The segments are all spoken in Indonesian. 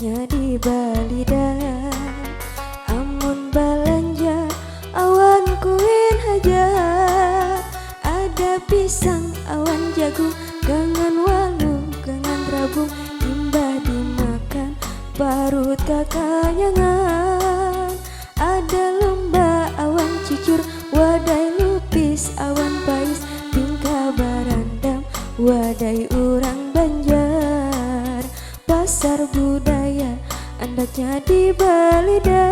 andaknya di Balida. Amun balanja awan kuin haja, ada pisang awan jagung, gangan walu gangan rabung, imbah dimakan parut kakanyangan. Ada lomba awan cucur, wadai lupis awan pais, tingkah barandam wadai urang Banjar. Pasar budaya andaknya di Balida.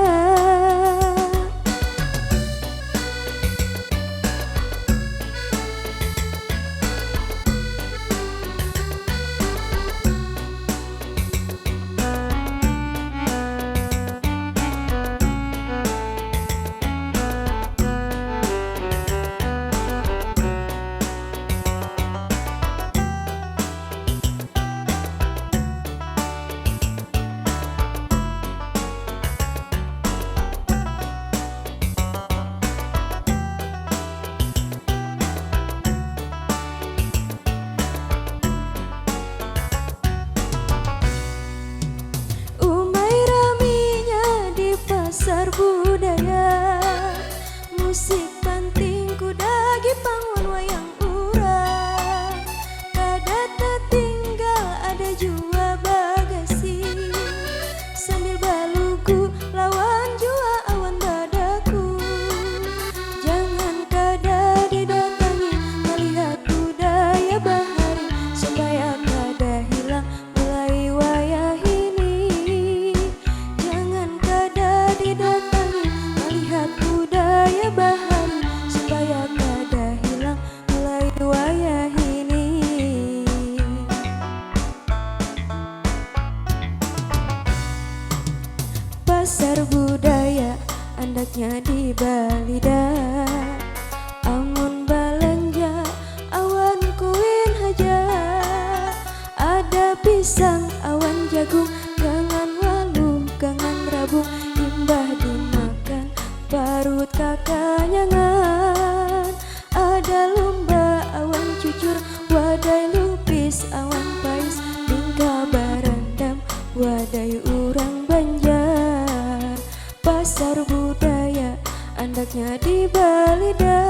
Pasar budaya, musik panting kudagi pangwan wayang urang, kada tertinggal ada jua bagasi, sambil balugu lawan jua awan badaku. Jangan kada didatangi melihat budaya bahari, supaya kada hilang mulai wayah ini. Jangan kada didatangi melihat budaya bahari, supaya kada hilang mulai wayah ini. Pasar budaya andaknya di Balida. Amun balanja awan kuin haja, ada pisang awan jagung, gangan walu gangan rabung, imbah dimakan parut kakanyangan. Ada lomba awan cucur, wadai lupis awan pais, tingkah barandam wadai urang Banjar. Pasar budaya andaknya di Balida.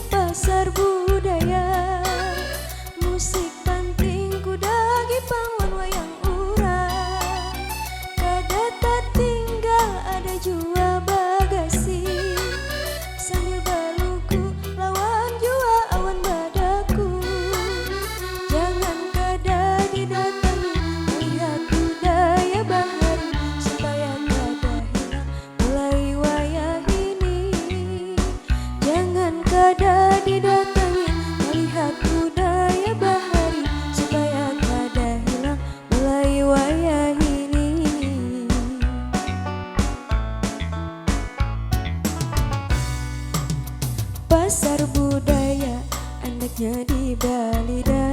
Pasar budaya, musik panting kudagi pangwan wayang urang, kada tertinggal ada jua bagasi, sambil balugu lawan jua awan badaku. Jangan kada didatangi melihat budaya bahari, supaya kada hilang mulai wayah ini. Jangan kada didatangi melihat budaya bahari, supaya kada hilang mulai wayah ini. Pasar budaya andaknya di Balida.